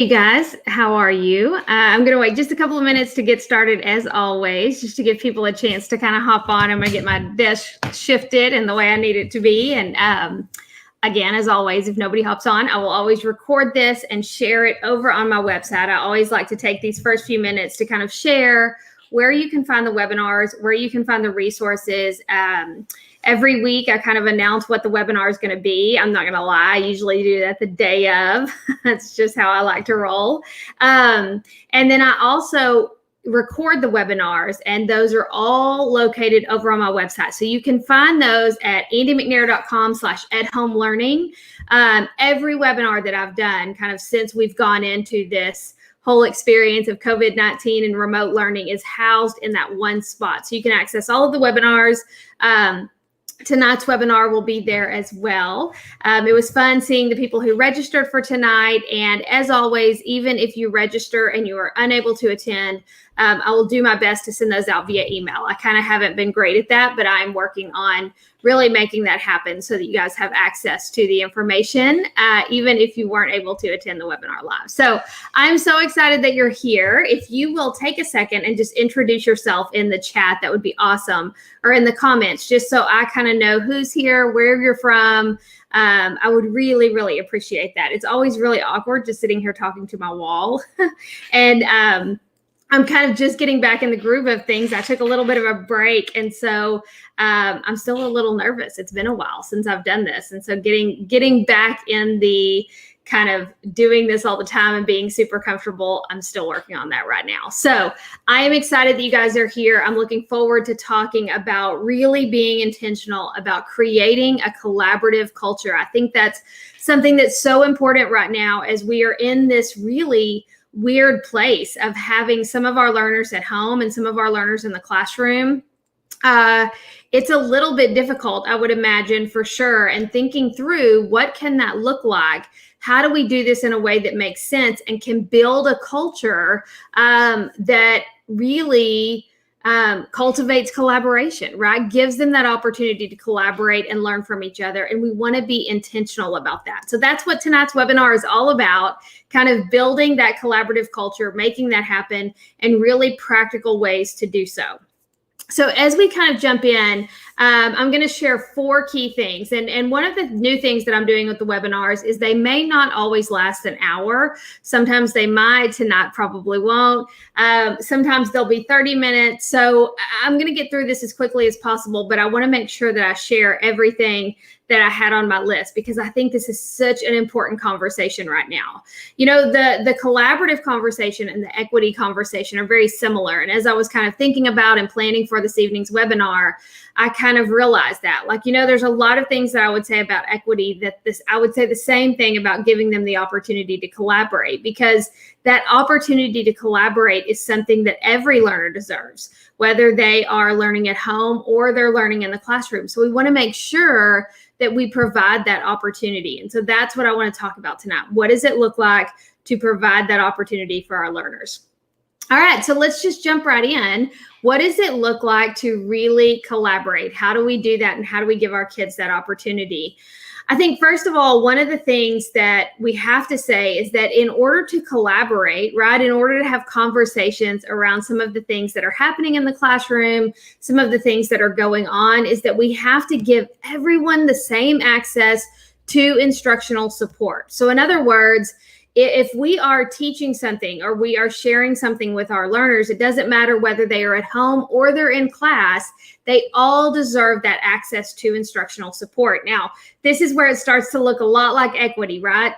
Hey guys, how are you? I'm going to wait just a couple of minutes to get started as always, just to give people a chance to kind of hop on. I'm going to get my desk shifted in the way I need it to be. And again, as always, if nobody hops on, I will always record this and share it over on my website. I always like to take these first few minutes to kind of share where you can find the webinars, where you can find the resources. Every week, I kind of announce what the webinar is going to be. I'm not going to lie. I usually do that the day of. That's just how I like to roll. And then I also record the webinars, and those are all located over on my website. So you can find those at andymcnair.com/@home-learning. Every webinar that I've done kind of since we've gone into this whole experience of COVID-19 and remote learning is housed in that one spot. So you can access all of the webinars. Tonight's webinar will be there as well. It was fun seeing the people who registered for tonight. And as always, even if you register and you are unable to attend, I will do my best to send those out via email. I kind of haven't been great at that, but I'm working on really making that happen so that you guys have access to the information, even if you weren't able to attend the webinar live. So I'm so excited that you're here. If you will take a second and just introduce yourself in the chat, that would be awesome, or in the comments, just so I kind of know who's here, where you're from. I would really, really appreciate that. It's always really awkward just sitting here talking to my wall. And I'm kind of just getting back in the groove of things. I took a little bit of a break, and so I'm still a little nervous. It's been a while since I've done this, and so getting back in the kind of doing this all the time and being super comfortable, I'm still working on that right now. So I am excited that you guys are here. I'm looking forward to talking about really being intentional about creating a collaborative culture. I think that's something that's so important right now as we are in this really weird place of having some of our learners at home and some of our learners in the classroom. It's a little bit difficult, I would imagine, for sure. And thinking through what can that look like? How do we do this in a way that makes sense and can build a culture that really cultivates collaboration, right? Gives them that opportunity to collaborate and learn from each other. And we want to be intentional about that. So that's what tonight's webinar is all about, kind of building that collaborative culture, making that happen, and really practical ways to do so. So as we kind of jump in, I'm going to share 4 key things. And one of the new things that I'm doing with the webinars is they may not always last an hour. Sometimes they might, tonight probably won't. Sometimes they'll be 30 minutes. So I'm going to get through this as quickly as possible, but I want to make sure that I share everything that I had on my list, because I think this is such an important conversation right now. You know, the collaborative conversation and the equity conversation are very similar. And as I was kind of thinking about and planning for this evening's webinar, I kind of realized that, like, you know, there's a lot of things that I would say about equity that I would say the same thing about giving them the opportunity to collaborate, because that opportunity to collaborate is something that every learner deserves, whether they are learning at home or they're learning in the classroom. So we want to make sure that we provide that opportunity. And so that's what I want to talk about tonight. What does it look like to provide that opportunity for our learners? All right, so let's just jump right in. What does it look like to really collaborate? How do we do that? And how do we give our kids that opportunity? I think, first of all, one of the things that we have to say is that in order to collaborate, right, in order to have conversations around some of the things that are happening in the classroom, some of the things that are going on, is that we have to give everyone the same access to instructional support. So in other words, if we are teaching something or we are sharing something with our learners, it doesn't matter whether they are at home or they're in class, they all deserve that access to instructional support. Now, this is where it starts to look a lot like equity, right?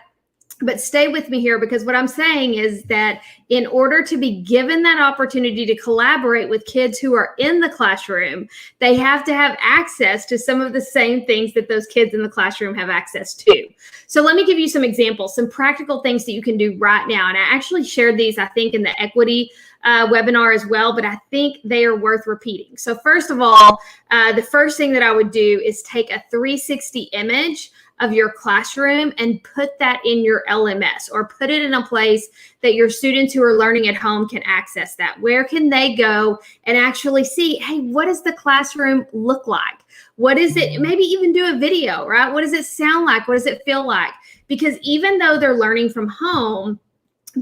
But stay with me here, because what I'm saying is that in order to be given that opportunity to collaborate with kids who are in the classroom, they have to have access to some of the same things that those kids in the classroom have access to. So let me give you some examples, some practical things that you can do right now. And I actually shared these, I think, in the equity webinar as well, but I think they are worth repeating. So first of all, the first thing that I would do is take a 360 image of your classroom and put that in your LMS, or put it in a place that your students who are learning at home can access that. Where can they go and actually see, hey, what does the classroom look like? What is it? Maybe even do a video, right? What does it sound like? What does it feel like? Because even though they're learning from home,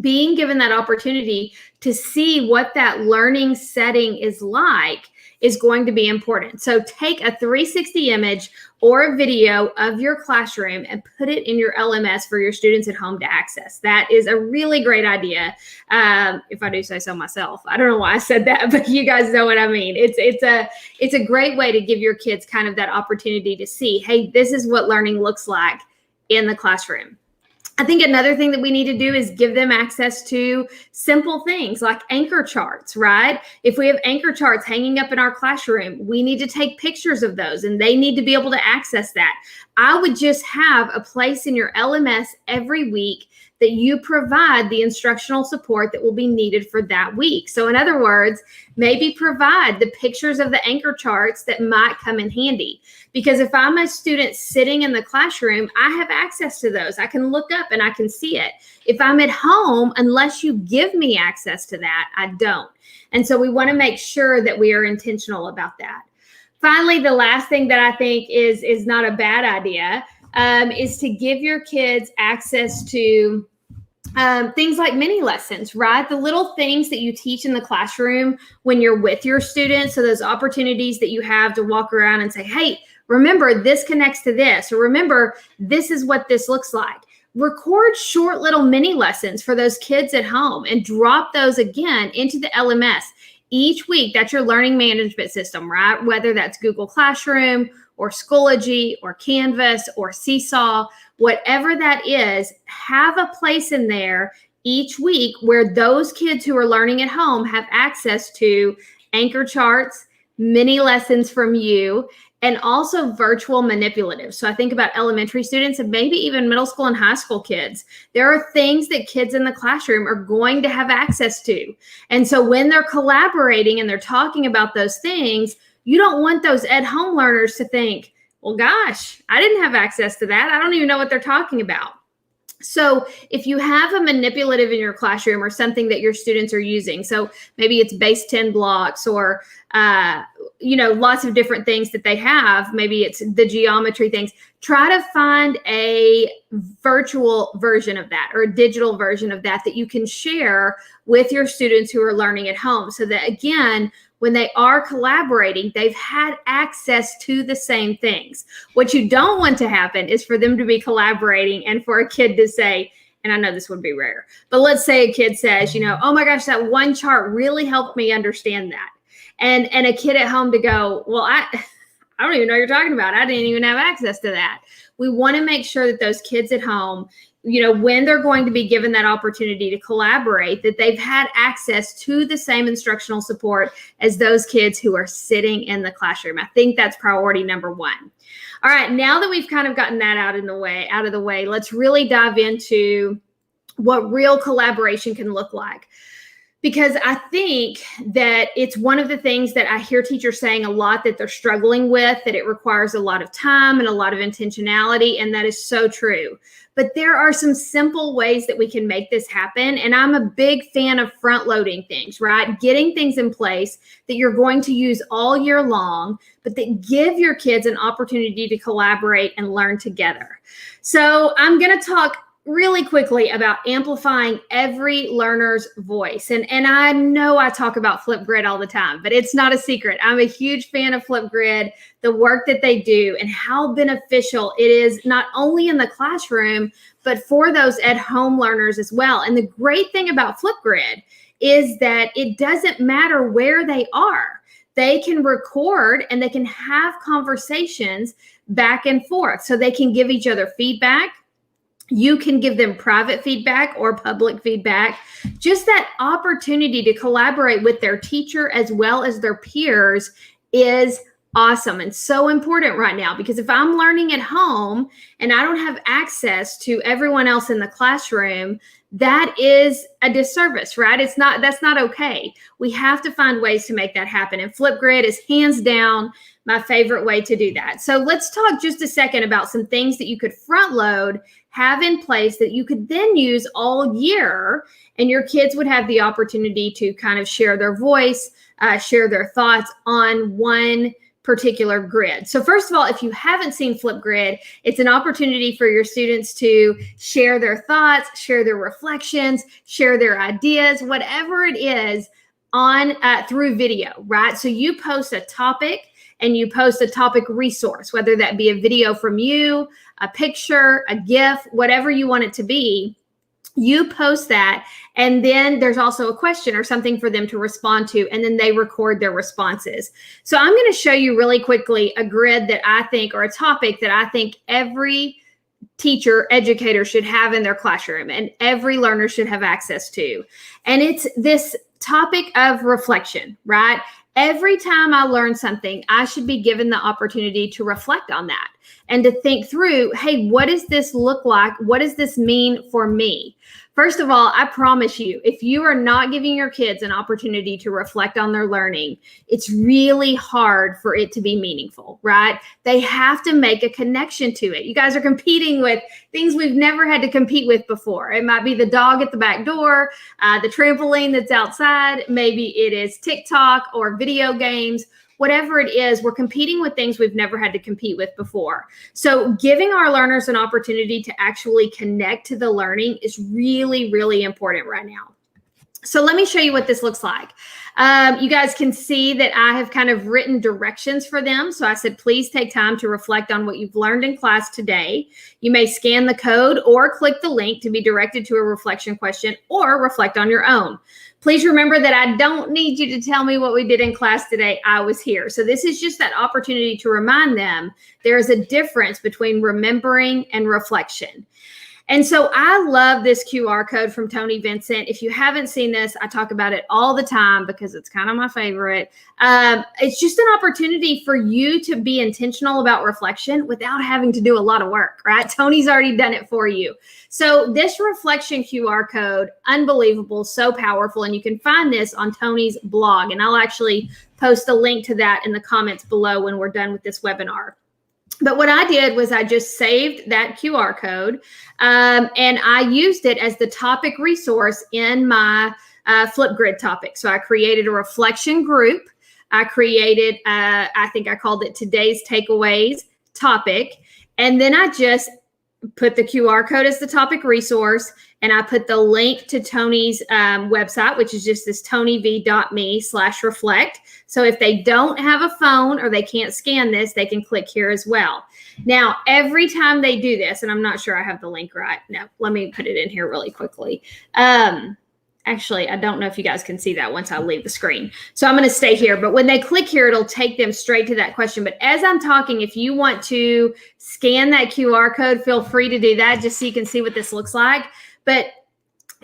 being given that opportunity to see what that learning setting is like is going to be important. So take a 360 image or a video of your classroom and put it in your LMS for your students at home to access. That is a really great idea. If I do say so myself. I don't know why I said that, but you guys know what I mean. It's a great way to give your kids kind of that opportunity to see, hey, this is what learning looks like in the classroom. I think another thing that we need to do is give them access to simple things like anchor charts, right? If we have anchor charts hanging up in our classroom, we need to take pictures of those and they need to be able to access that. I would just have a place in your LMS every week that you provide the instructional support that will be needed for that week. So in other words, maybe provide the pictures of the anchor charts that might come in handy. Because if I'm a student sitting in the classroom, I have access to those. I can look up and I can see it. If I'm at home, unless you give me access to that, I don't. And so we want to make sure that we are intentional about that. Finally, the last thing that I think is not a bad idea is to give your kids access to things like mini lessons, right? The little things that you teach in the classroom when you're with your students. So those opportunities that you have to walk around and say, hey, remember this connects to this, or remember this is what this looks like. Record short little mini lessons for those kids at home and drop those again into the LMS each week. That's your learning management system, right? Whether that's Google Classroom or Schoology or Canvas or Seesaw, whatever that is, have a place in there each week where those kids who are learning at home have access to anchor charts, mini lessons from you, and also virtual manipulatives. So I think about elementary students and maybe even middle school and high school kids. There are things that kids in the classroom are going to have access to. And so when they're collaborating and they're talking about those things, you don't want those at-home learners to think, well, gosh, I didn't have access to that. I don't even know what they're talking about. So if you have a manipulative in your classroom or something that your students are using, so maybe it's base 10 blocks or, lots of different things that they have, maybe it's the geometry things, try to find a virtual version of that or a digital version of that you can share with your students who are learning at home so that, again, when they are collaborating, they've had access to the same things. What you don't want to happen is for them to be collaborating and for a kid to say, and I know this would be rare, but let's say a kid says, oh my gosh, that one chart really helped me understand that. And a kid at home to go, well, I don't even know what you're talking about. I didn't even have access to that. We want to make sure that those kids at home, when they're going to be given that opportunity to collaborate, that they've had access to the same instructional support as those kids who are sitting in the classroom. I think that's priority number one. All right, now that we've kind of gotten that out of the way, let's really dive into what real collaboration can look like. Because I think that it's one of the things that I hear teachers saying a lot that they're struggling with, that it requires a lot of time and a lot of intentionality, and that is so true. But there are some simple ways that we can make this happen, and I'm a big fan of front-loading things, right? Getting things in place that you're going to use all year long, but that give your kids an opportunity to collaborate and learn together. So I'm going to talk really quickly about amplifying every learner's voice. And I know I talk about Flipgrid all the time, but it's not a secret. I'm a huge fan of Flipgrid, the work that they do, and how beneficial it is not only in the classroom, but for those at-home learners as well. And the great thing about Flipgrid is that it doesn't matter where they are. They can record and they can have conversations back and forth. So they can give each other feedback. You can give them private feedback or public feedback. Just that opportunity to collaborate with their teacher as well as their peers is awesome and so important right now, because if I'm learning at home and I don't have access to everyone else in the classroom, that is a disservice, right? That's not okay. We have to find ways to make that happen. And Flipgrid is hands down my favorite way to do that. So let's talk just a second about some things that you could front load, have in place that you could then use all year, and your kids would have the opportunity to kind of share their voice, share their thoughts on one particular grid. So first of all, if you haven't seen Flipgrid, it's an opportunity for your students to share their thoughts, share their reflections, share their ideas, whatever it is on through video, right? So you post a topic and you post a topic resource, whether that be a video from you, a picture, a GIF, whatever you want it to be. You post that, and then there's also a question or something for them to respond to, and then they record their responses. So I'm going to show you really quickly a grid that I think, or a topic that I think every teacher, educator should have in their classroom and every learner should have access to. And it's this topic of reflection, right? Every time I learn something, I should be given the opportunity to reflect on that and to think through, hey, what does this look like? What does this mean for me? First of all, I promise you, if you are not giving your kids an opportunity to reflect on their learning, it's really hard for it to be meaningful, right? They have to make a connection to it. You guys are competing with things we've never had to compete with before. It might be the dog at the back door, the trampoline that's outside. Maybe it is TikTok or video games. Whatever it is, we're competing with things we've never had to compete with before. So giving our learners an opportunity to actually connect to the learning is really, really important right now. So let me show you what this looks like. You guys can see that I have kind of written directions for them. So I said, please take time to reflect on what you've learned in class today. You may scan the code or click the link to be directed to a reflection question or reflect on your own. Please remember that I don't need you to tell me what we did in class today. I was here. So this is just that opportunity to remind them there is a difference between remembering and reflection. And so I love this QR code from Tony Vincent. If you haven't seen this, I talk about it all the time because it's kind of my favorite. It's just an opportunity for you to be intentional about reflection without having to do a lot of work, right? Tony's already done it for you. So this reflection QR code, unbelievable, so powerful. And you can find this on Tony's blog. And I'll actually post a link to that in the comments below when we're done with this webinar. But what I did was I just saved that QR code and I used it as the topic resource in my Flipgrid topic. So I created a reflection group. I created, I think I called it today's takeaways topic. And then I just put the QR code as the topic resource, and I put the link to Tony's website, which is just this tonyv.me/reflect. So if they don't have a phone or they can't scan this, they can click here as well. Now, every time they do this, and I'm not sure I have the link right. No, let me put it in here really quickly. Actually, I don't know if you guys can see that once I leave the screen. So I'm going to stay here. But when they click here, it'll take them straight to that question. But as I'm talking, if you want to scan that QR code, feel free to do that just so you can see what this looks like. But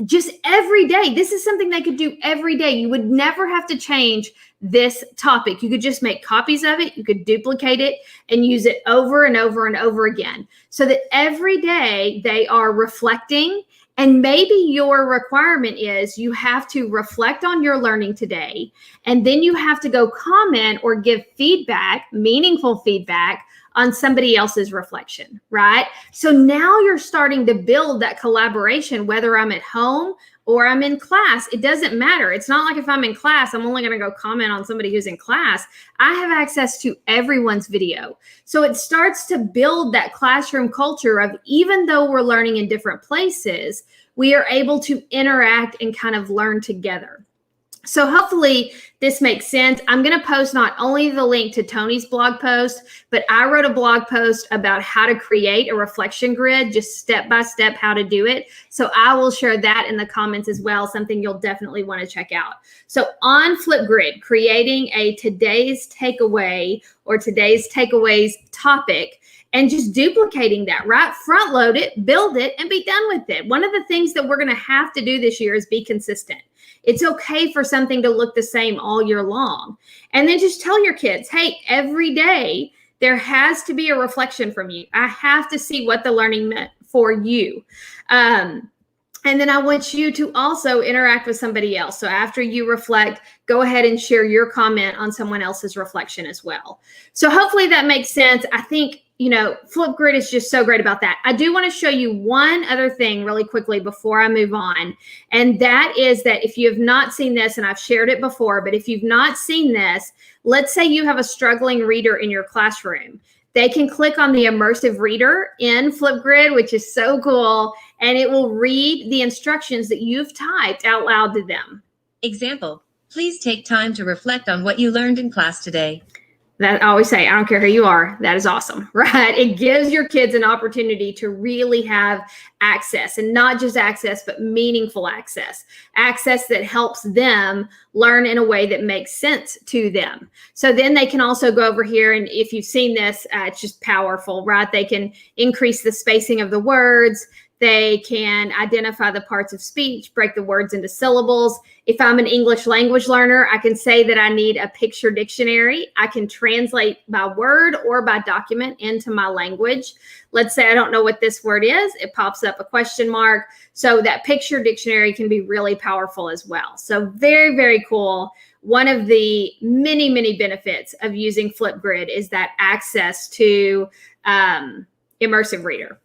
just every day, this is something they could do every day. You would never have to change this topic. You could just make copies of it. You could duplicate it and use it over and over and over again so that every day they are reflecting. And maybe your requirement is you have to reflect on your learning today, and then you have to go comment or give feedback, meaningful feedback on somebody else's reflection, right? So now you're starting to build that collaboration, whether I'm at home or I'm in class. It doesn't matter. It's not like if I'm in class, I'm only going to go comment on somebody who's in class. I have access to everyone's video. So it starts to build that classroom culture of, even though we're learning in different places, we are able to interact and kind of learn together. So hopefully this makes sense. I'm going to post not only the link to Tony's blog post, but I wrote a blog post about how to create a reflection grid, just step by step how to do it. So I will share that in the comments as well, something you'll definitely want to check out. So on Flipgrid, creating a today's takeaway or today's takeaways topic, and just duplicating that, right? Front load it, build it, and be done with it. One of the things that we're going to have to do this year is be consistent. It's okay for something to look the same all year long. And then just tell your kids, hey, every day there has to be a reflection from you. I have to see what the learning meant for you. And then I want you to also interact with somebody else. So after you reflect, go ahead and share your comment on someone else's reflection as well. So hopefully that makes sense. I think Flipgrid is just so great about that. I do want to show you one other thing really quickly before I move on. And that is that if you have not seen this, and I've shared it before, but if you've not seen this, let's say you have a struggling reader in your classroom. They can click on the immersive reader in Flipgrid, which is so cool, and it will read the instructions that you've typed out loud to them. Example, please take time to reflect on what you learned in class today. That I always say, I don't care who you are, that is awesome, right? It gives your kids an opportunity to really have access, and not just access, but meaningful access that helps them learn in a way that makes sense to them. So then they can also go over here, and if you've seen this, it's just powerful, right? They can increase the spacing of the words. They can identify the parts of speech, break the words into syllables. If I'm an English language learner, I can say that I need a picture dictionary. I can translate by word or by document into my language. Let's say I don't know what this word is. It pops up a question mark. So that picture dictionary can be really powerful as well. So very, very cool. One of the many, many benefits of using Flipgrid is that access to immersive reader.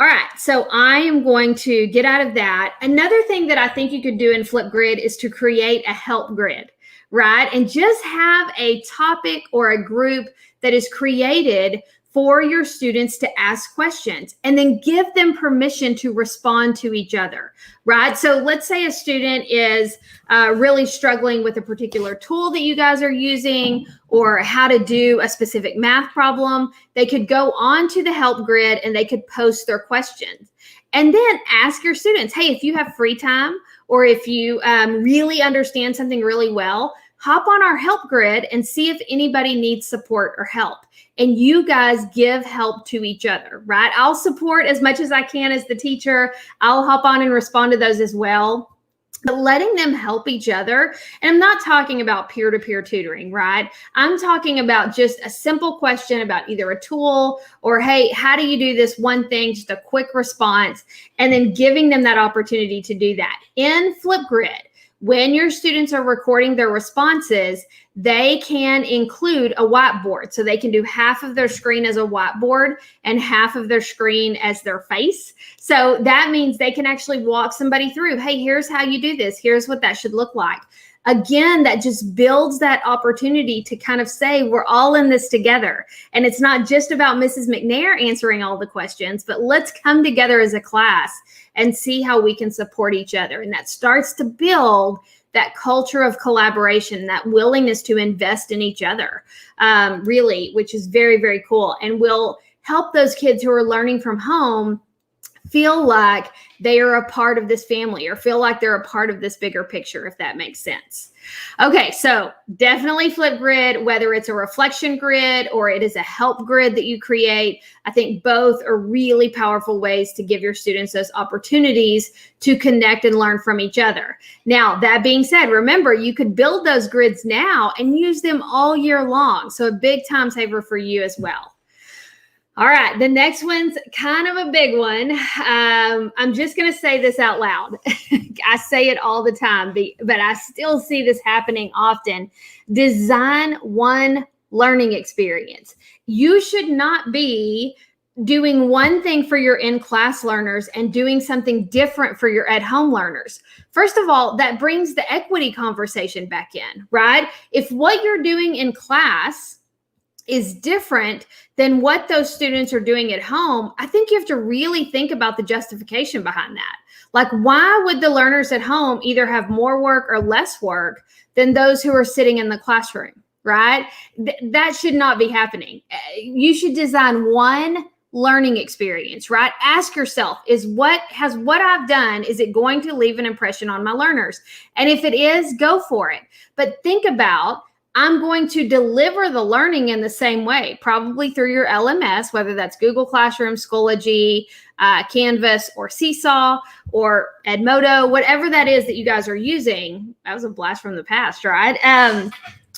All right, so I am going to get out of that. Another thing that I think you could do in Flipgrid is to create a help grid, right? And just have a topic or a group that is created for your students to ask questions, and then give them permission to respond to each other, right? So let's say a student is really struggling with a particular tool that you guys are using, or how to do a specific math problem. They could go on to the help grid and they could post their questions. And then ask your students, hey, if you have free time, or if you really understand something really well, hop on our help grid and see if anybody needs support or help. And you guys give help to each other, right? I'll support as much as I can as the teacher. I'll hop on and respond to those as well. But letting them help each other, and I'm not talking about peer-to-peer tutoring, right? I'm talking about just a simple question about either a tool or, hey, how do you do this one thing? Just a quick response, and then giving them that opportunity to do that. In Flipgrid, when your students are recording their responses, they can include a whiteboard. So they can do half of their screen as a whiteboard and half of their screen as their face. So that means they can actually walk somebody through, hey, here's how you do this. Here's what that should look like. Again, that just builds that opportunity to kind of say, we're all in this together. And it's not just about Mrs. McNair answering all the questions, but let's come together as a class and see how we can support each other. And that starts to build that culture of collaboration, that willingness to invest in each other, really, which is very, very cool, and will help those kids who are learning from home feel like they are a part of this family, or feel like they're a part of this bigger picture, if that makes sense. Okay, so definitely Flipgrid, whether it's a reflection grid or it is a help grid that you create, I think both are really powerful ways to give your students those opportunities to connect and learn from each other. Now, that being said, remember, you could build those grids now and use them all year long. So a big time saver for you as well. All right, the next one's kind of a big one. I'm just going to say this out loud. I say it all the time, but I still see this happening often. Design one learning experience. You should not be doing one thing for your in-class learners and doing something different for your at-home learners. First of all, that brings the equity conversation back in, right? If what you're doing in class is different than what those students are doing at home, I think you have to really think about the justification behind that. Like, why would the learners at home either have more work or less work than those who are sitting in the classroom, right? That should not be happening. You should design one learning experience, right? Ask yourself, what I've done, is it going to leave an impression on my learners? And if it is, go for it. But think about, I'm going to deliver the learning in the same way, probably through your LMS, whether that's Google Classroom, Schoology, Canvas, or Seesaw, or Edmodo, whatever that is that you guys are using. That was a blast from the past, right?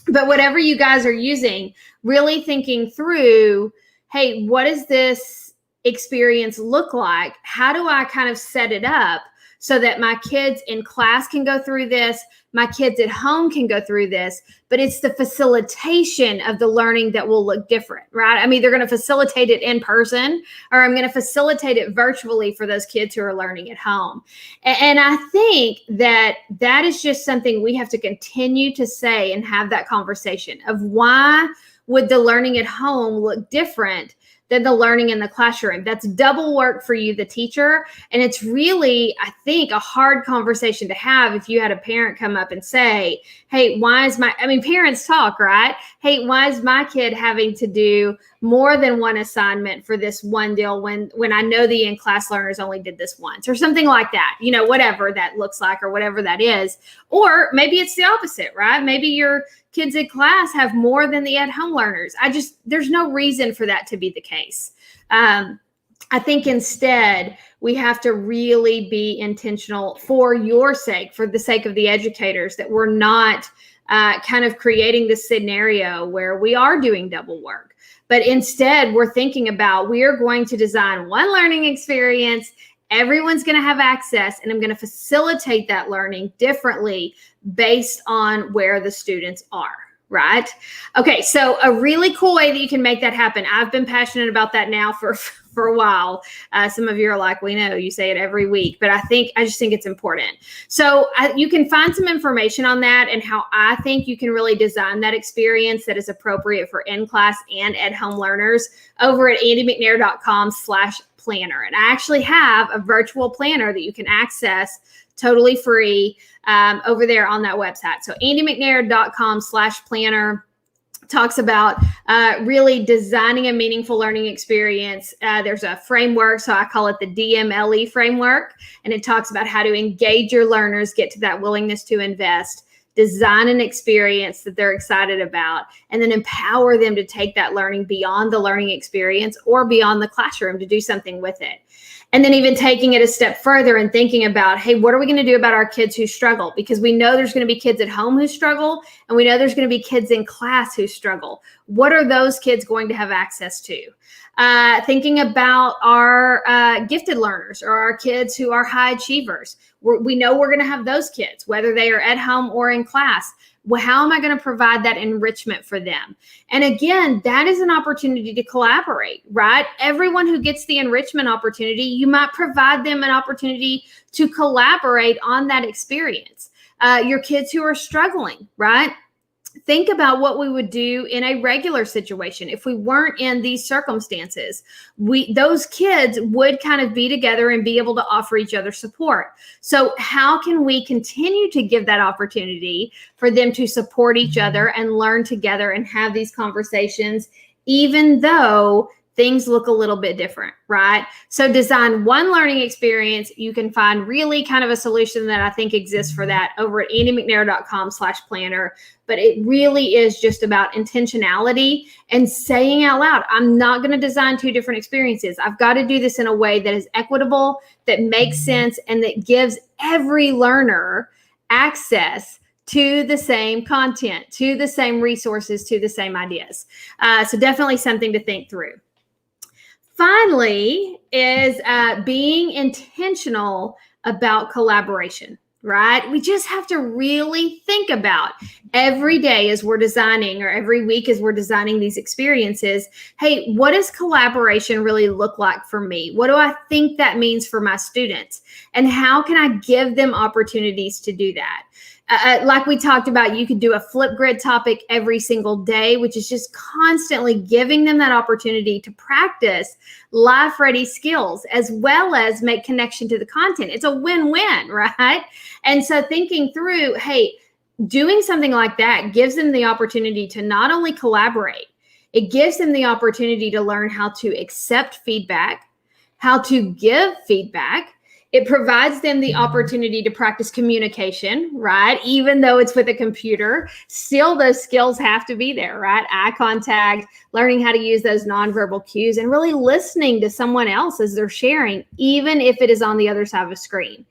But whatever you guys are using, really thinking through, hey, what does this experience look like? How do I kind of set it up so that my kids in class can go through this, my kids at home can go through this, but it's the facilitation of the learning that will look different, right? I'm either going to facilitate it in person or I'm going to facilitate it virtually for those kids who are learning at home. And I think that that is just something we have to continue to say and have that conversation of why would the learning at home look different than the learning in the classroom? That's double work for you, the teacher. And it's really, I think, a hard conversation to have if you had a parent come up and say, hey, parents talk, right? Hey, why is my kid having to do more than one assignment for this one deal when I know the in-class learners only did this once, or something like that, whatever that looks like or whatever that is. Or maybe it's the opposite, right? Maybe your kids in class have more than the at-home learners. There's no reason for that to be the case. I think instead we have to really be intentional for your sake, for the sake of the educators, that we're not kind of creating this scenario where we are doing double work. But instead, we're thinking about, we are going to design one learning experience. Everyone's going to have access, and I'm going to facilitate that learning differently based on where the students are, right? Okay, so a really cool way that you can make that happen. I've been passionate about that now for a while. Some of you are like, we know you say it every week, but I just think it's important. So you can find some information on that and how I think you can really design that experience that is appropriate for in-class and at-home learners over at andymcnair.com/planner. And I actually have a virtual planner that you can access totally free over there on that website. So andymcnair.com/planner talks about really designing a meaningful learning experience. There's a framework, so I call it the DMLE Framework, and it talks about how to engage your learners, get to that willingness to invest, design an experience that they're excited about, and then empower them to take that learning beyond the learning experience or beyond the classroom to do something with it. And then even taking it a step further and thinking about, hey, what are we going to do about our kids who struggle? Because we know there's going to be kids at home who struggle, and we know there's going to be kids in class who struggle. What are those kids going to have access to? Thinking about our gifted learners or our kids who are high achievers. We know we're going to have those kids, whether they are at home or in class. Well, how am I going to provide that enrichment for them? And again, that is an opportunity to collaborate, right? Everyone who gets the enrichment opportunity, you might provide them an opportunity to collaborate on that experience. Your kids who are struggling, right? Think about what we would do in a regular situation. If we weren't in these circumstances, those kids would kind of be together and be able to offer each other support. So how can we continue to give that opportunity for them to support each other and learn together and have these conversations, even though things look a little bit different, right? So design one learning experience. You can find really kind of a solution that I think exists for that over at andymcnair.com/planner. But it really is just about intentionality and saying out loud, I'm not going to design two different experiences. I've got to do this in a way that is equitable, that makes sense, and that gives every learner access to the same content, to the same resources, to the same ideas. So definitely something to think through. Finally is being intentional about collaboration, right? We just have to really think about every day as we're designing, or every week as we're designing these experiences. Hey, what does collaboration really look like for me? What do I think that means for my students? And how can I give them opportunities to do that? Like we talked about, you could do a Flipgrid topic every single day, which is just constantly giving them that opportunity to practice life-ready skills as well as make connection to the content. It's a win-win, right? And so thinking through, hey, doing something like that gives them the opportunity to not only collaborate, it gives them the opportunity to learn how to accept feedback, how to give feedback. It provides them the opportunity to practice communication, right? Even though it's with a computer, still those skills have to be there, right? Eye contact, learning how to use those nonverbal cues, and really listening to someone else as they're sharing, even if it is on the other side of a screen.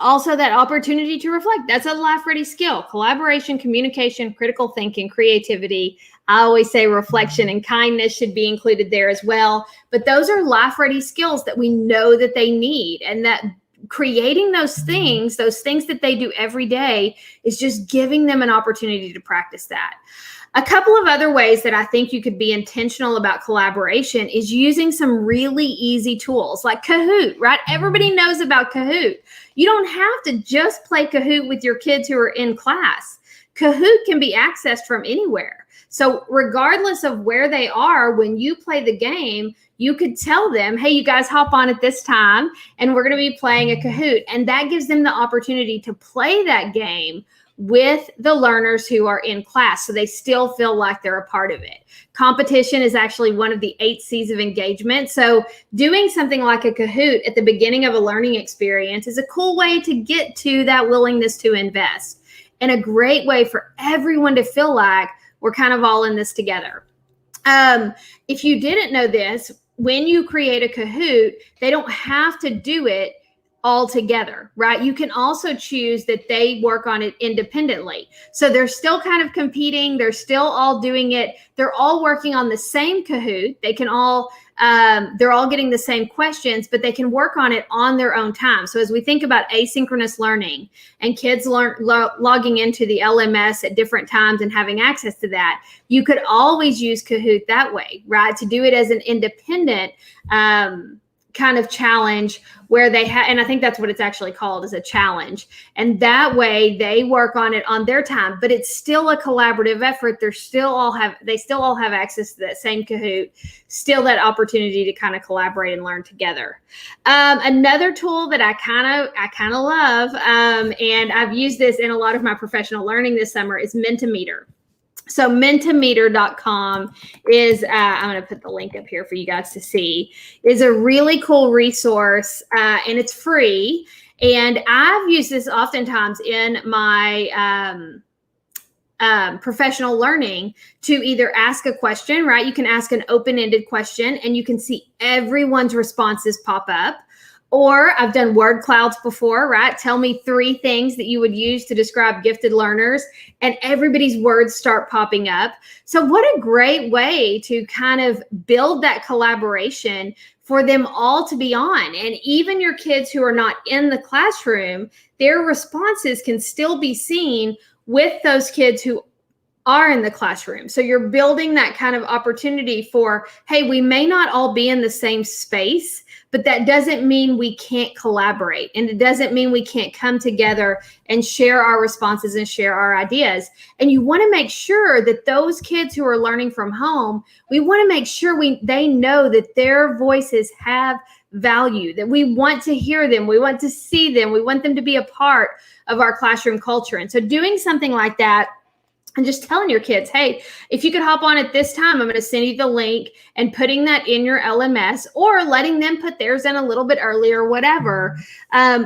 Also, that opportunity to reflect. That's a life-ready skill. Collaboration, communication, critical thinking, creativity. I always say reflection and kindness should be included there as well. But those are life-ready skills that we know that they need and that creating those things that they do every day is just giving them an opportunity to practice that. A couple of other ways that I think you could be intentional about collaboration is using some really easy tools like Kahoot, right? Everybody knows about Kahoot. You don't have to just play Kahoot with your kids who are in class. Kahoot can be accessed from anywhere. So regardless of where they are, when you play the game, you could tell them, hey, you guys hop on at this time and we're going to be playing a Kahoot. And that gives them the opportunity to play that game with the learners who are in class, so they still feel like they're a part of it. Competition is actually one of the 8 C's of engagement. So doing something like a Kahoot at the beginning of a learning experience is a cool way to get to that willingness to invest, and a great way for everyone to feel like we're kind of all in this together. If you didn't know this, when you create a Kahoot, they don't have to do it all together, right? You can also choose that they work on it independently. So they're still kind of competing. They're still all doing it. They're all working on the same Kahoot. They can all, they're all getting the same questions, but they can work on it on their own time. So as we think about asynchronous learning and kids logging into the LMS at different times and having access to that, you could always use Kahoot that way, right? To do it as an independent kind of challenge where they have, and I think that's what it's actually called, is a challenge. And that way they work on it on their time, but it's still a collaborative effort. They still all have access to that same Kahoot, still that opportunity to kind of collaborate and learn together. Another tool that I kind of love, and I've used this in a lot of my professional learning this summer, is Mentameter. So Mentameter.com is, I'm going to put the link up here for you guys to see, is a really cool resource, and it's free. And I've used this oftentimes in my professional learning to either ask a question, right? You can ask an open-ended question and you can see everyone's responses pop up. Or I've done word clouds before, right? Tell me 3 things that you would use to describe gifted learners, and everybody's words start popping up. So what a great way to kind of build that collaboration for them all to be on. And even your kids who are not in the classroom, their responses can still be seen with those kids who are in the classroom. So you're building that kind of opportunity for, hey, we may not all be in the same space, but that doesn't mean we can't collaborate. And it doesn't mean we can't come together and share our responses and share our ideas. And you want to make sure that those kids who are learning from home, we want to make sure they know that their voices have value, that we want to hear them, we want to see them, we want them to be a part of our classroom culture. And so doing something like that, and just telling your kids, hey, if you could hop on at this time, I'm going to send you the link, and putting that in your LMS, or letting them put theirs in a little bit earlier, whatever,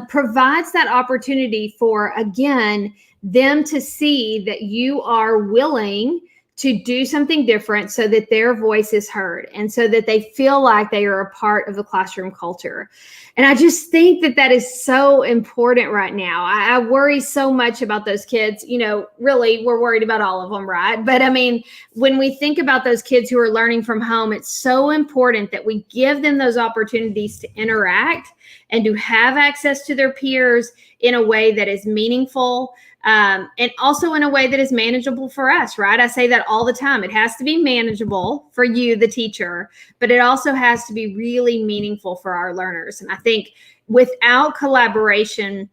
provides that opportunity for, again, them to see that you are willing to do something different so that their voice is heard and so that they feel like they are a part of the classroom culture. And I just think that that is so important right now. I worry so much about those kids. You know, really, we're worried about all of them, right? But I mean, when we think about those kids who are learning from home, it's so important that we give them those opportunities to interact and to have access to their peers in a way that is meaningful, and also in a way that is manageable for us, right? I say that all the time. It has to be manageable for you, the teacher, but it also has to be really meaningful for our learners. And I think without collaboration,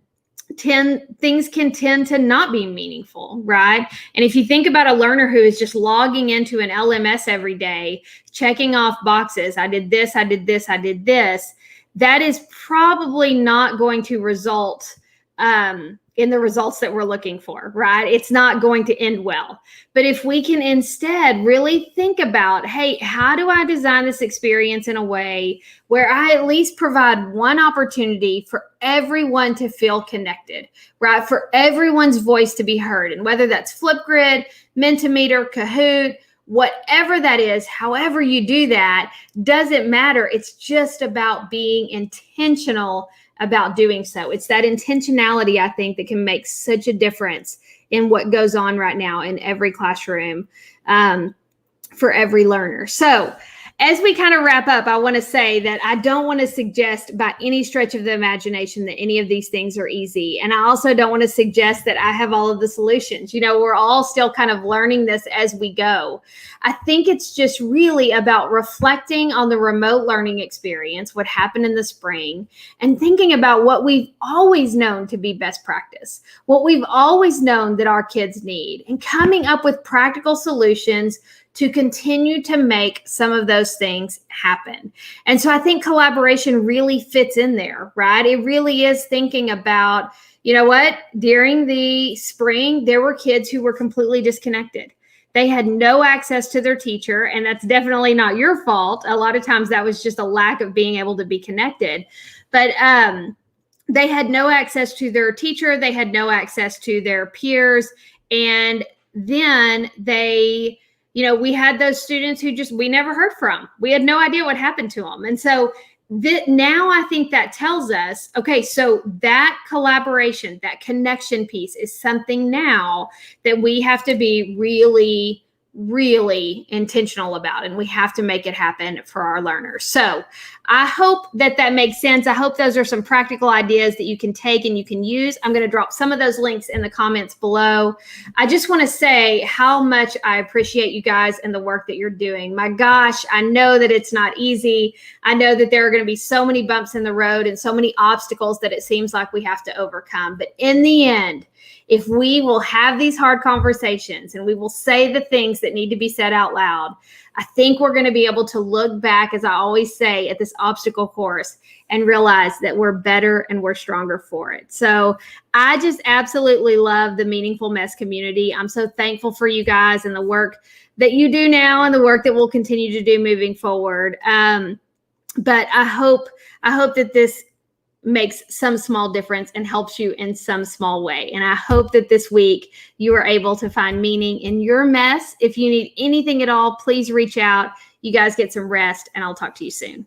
things can tend to not be meaningful, right? And if you think about a learner who is just logging into an LMS every day, checking off boxes, I did this, I did this, I did this, that is probably not going to result in the results that we're looking for, right? It's not going to end well. But if we can instead really think about, hey, how do I design this experience in a way where I at least provide one opportunity for everyone to feel connected, right? For everyone's voice to be heard. And whether that's Flipgrid, Mentameter, Kahoot, whatever that is, however you do that, doesn't matter. It's just about being intentional about doing so. It's that intentionality, I think, that can make such a difference in what goes on right now in every classroom for every learner. So as we kind of wrap up, I want to say that I don't want to suggest by any stretch of the imagination that any of these things are easy. And I also don't want to suggest that I have all of the solutions. You know, we're all still kind of learning this as we go. I think it's just really about reflecting on the remote learning experience, what happened in the spring, and thinking about what we've always known to be best practice, what we've always known that our kids need, and coming up with practical solutions to continue to make some of those things happen. And so I think collaboration really fits in there, right? It really is thinking about, you know what, during the spring, there were kids who were completely disconnected. They had no access to their teacher, and that's definitely not your fault. A lot of times that was just a lack of being able to be connected. But they had no access to their teacher. They had no access to their peers. And then they, you know, we had those students who just, we never heard from. We had no idea what happened to them. And so now I think that tells us, okay, so that collaboration, that connection piece is something now that we have to be really, really intentional about, and we have to make it happen for our learners. So I hope that that makes sense. I hope those are some practical ideas that you can take and you can use. I'm going to drop some of those links in the comments below. I just want to say how much I appreciate you guys and the work that you're doing. My gosh, I know that it's not easy. I know that there are going to be so many bumps in the road and so many obstacles that it seems like we have to overcome. But in the end, if we will have these hard conversations and we will say the things that need to be said out loud, I think we're going to be able to look back, as I always say, at this obstacle course and realize that we're better and we're stronger for it. So I just absolutely love the Meaningful Mess community. I'm so thankful for you guys and the work that you do now and the work that we'll continue to do moving forward. But I hope that this makes some small difference and helps you in some small way. And I hope that this week you are able to find meaning in your mess. If you need anything at all, please reach out. You guys get some rest, and I'll talk to you soon.